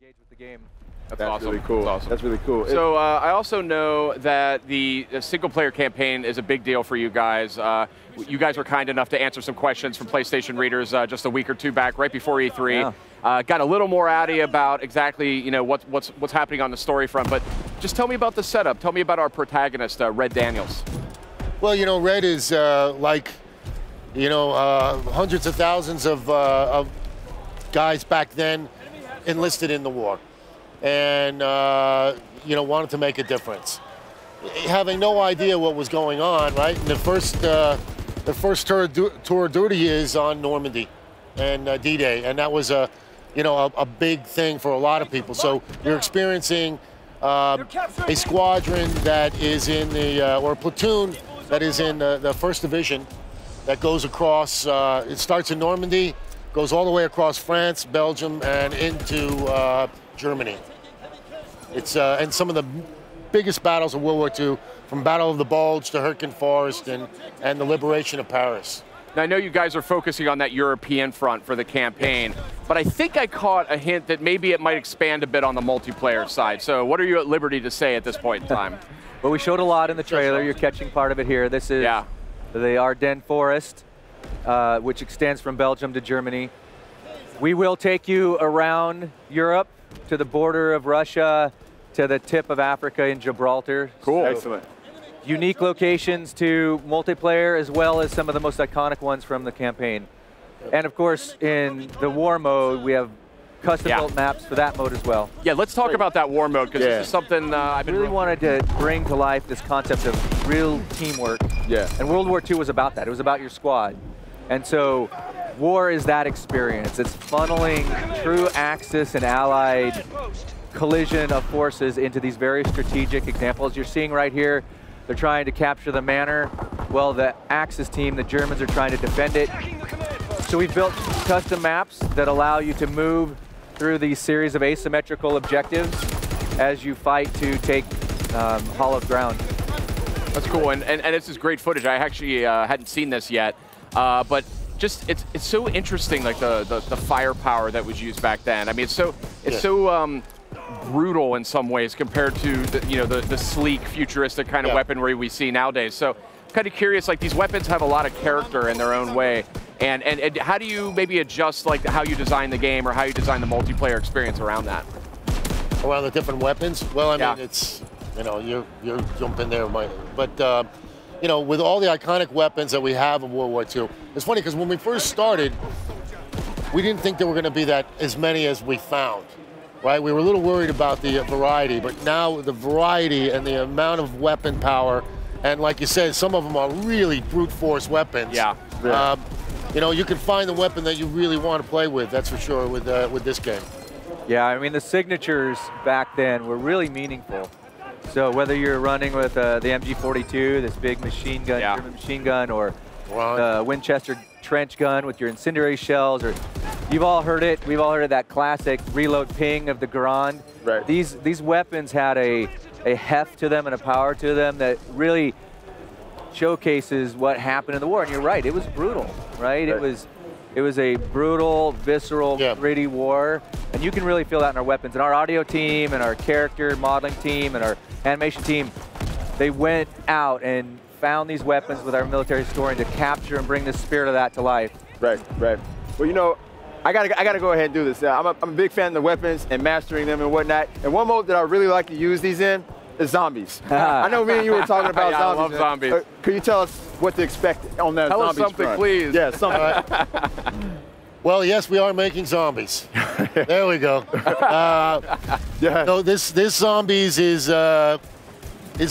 engage with the game. That's awesome. Really cool. That's awesome. That's really cool. So I also know that the single-player campaign is a big deal for you guys. You guys were kind enough to answer some questions from PlayStation readers just a week or two back, right before E3. Yeah. Got a little more out of you about exactly what's happening on the story front. But just tell me about the setup. Tell me about our protagonist, Red Daniels. Well, you know, Red is like, you know, hundreds of thousands of guys back then enlisted in the war, and you know, wanted to make a difference, having no idea what was going on. Right, and the first tour of duty is on Normandy and D-Day, and that was a big thing for a lot of people. So you're experiencing a squadron that is in the or a platoon that is in the 1st Division that goes across. It starts in Normandy, goes all the way across France, Belgium, and into Germany. It's and some of the biggest battles of World War II, from Battle of the Bulge to Hürtgen Forest and the liberation of Paris. Now, I know you guys are focusing on that European front for the campaign, but I think I caught a hint that maybe it might expand a bit on the multiplayer side. So what are you at liberty to say at this point in time? Well, we showed a lot in the trailer. You're catching part of it here. This is the Ardennes Forest, which extends from Belgium to Germany. We will take you around Europe to the border of Russia, to the tip of Africa in Gibraltar. Cool. So, excellent. unique locations to multiplayer, as well as some of the most iconic ones from the campaign. And of course, in the war mode, we have custom-built maps for that mode as well. Yeah, let's talk about that war mode, because this is something I've been really wanted to bring to life this concept of real teamwork. Yeah. And World War II was about that. It was about your squad. And so war is that experience. It's funneling true Axis and Allied collision of forces into these very strategic examples. You're seeing right here, they're trying to capture the manor. Well, the Axis team, the Germans, are trying to defend it. So we've built custom maps that allow you to move through these series of asymmetrical objectives as you fight to take hollowed ground. That's cool, and this is great footage. I actually hadn't seen this yet, but just it's so interesting, like the firepower that was used back then. I mean, it's so brutal in some ways compared to the sleek, futuristic kind of weaponry we see nowadays. So, kind of curious, like these weapons have a lot of character in their own way, and how do you maybe adjust like how you design the game or how you design the multiplayer experience around that? Around the different weapons? Well, I mean, it's, you know, you're jumping there, but you know, with all the iconic weapons that we have in World War II, it's funny because when we first started, we didn't think there were going to be as many as we found. Right, we were a little worried about the variety, but now the variety and the amount of weapon power, and like you said, some of them are really brute force weapons. Yeah. You know, you can find the weapon that you really want to play with. That's for sure with this game. Yeah, I mean the signatures back then were really meaningful. So whether you're running with the MG42, this big machine gun, German machine gun, or the Winchester trench gun with your incendiary shells, or you've all heard it. We've all heard of that classic reload ping of the Garand. Right. These weapons had a heft to them and a power to them that really showcases what happened in the war. And you're right, it was brutal, right? It was a brutal, visceral, gritty war, and you can really feel that in our weapons. And our audio team, and our character modeling team, and our animation team, they went out and found these weapons with our military historian to capture and bring the spirit of that to life. Right, right. Well, you know, I gotta go ahead and do this. I'm a big fan of the weapons and mastering them and whatnot. And one mode that I really like to use these in is zombies. I know me and you were talking about zombies. I love zombies. Could you tell us what to expect on that Tell zombies us something, front? please. Yeah, something. Well, yes, we are making zombies. There we go. No, this zombies is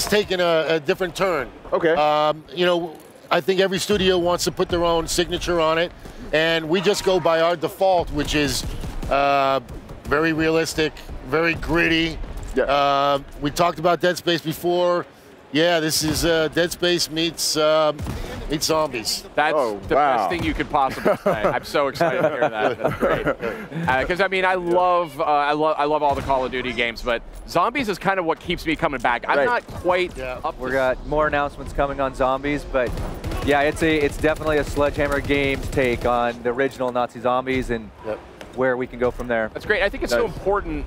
taking a different turn. Okay. You know, I think every studio wants to put their own signature on it, and we just go by our default, which is very realistic, very gritty. Yeah. We talked about Dead Space before. Yeah, this is Dead Space meets zombies. That's the best thing you could possibly say. I'm so excited to hear that. That's great. Because I mean, I love all the Call of Duty games, but zombies is kind of what keeps me coming back. I'm not quite up. We got more announcements coming on zombies, but yeah, it's definitely a Sledgehammer Games take on the original Nazi zombies, and where we can go from there. That's great. I think it's so important.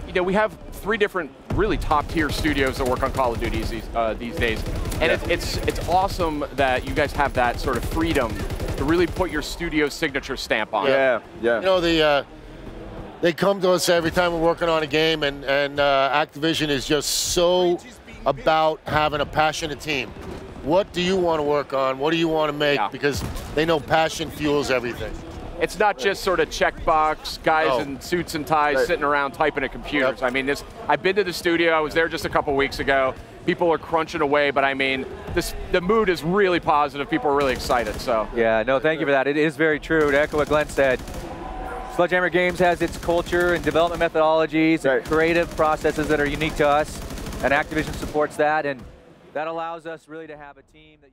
You know, we have 3 different really top-tier studios that work on Call of Duty these days, and it's awesome that you guys have that sort of freedom to really put your studio's signature stamp on it. Yeah. You know, they come to us every time we're working on a game, and Activision is just so about having a passionate team. What do you want to work on? What do you want to make? Yeah. Because they know passion fuels everything. It's not just sort of checkbox guys in suits and ties sitting around typing at computers. I mean, I've been to the studio. I was there just a couple weeks ago. People are crunching away, but I mean, the mood is really positive. People are really excited. So yeah, no, thank you for that. It is very true. To echo what Glenn said, Sledgehammer Games has its culture and development methodologies and creative processes that are unique to us, and Activision supports that, and that allows us really to have a team that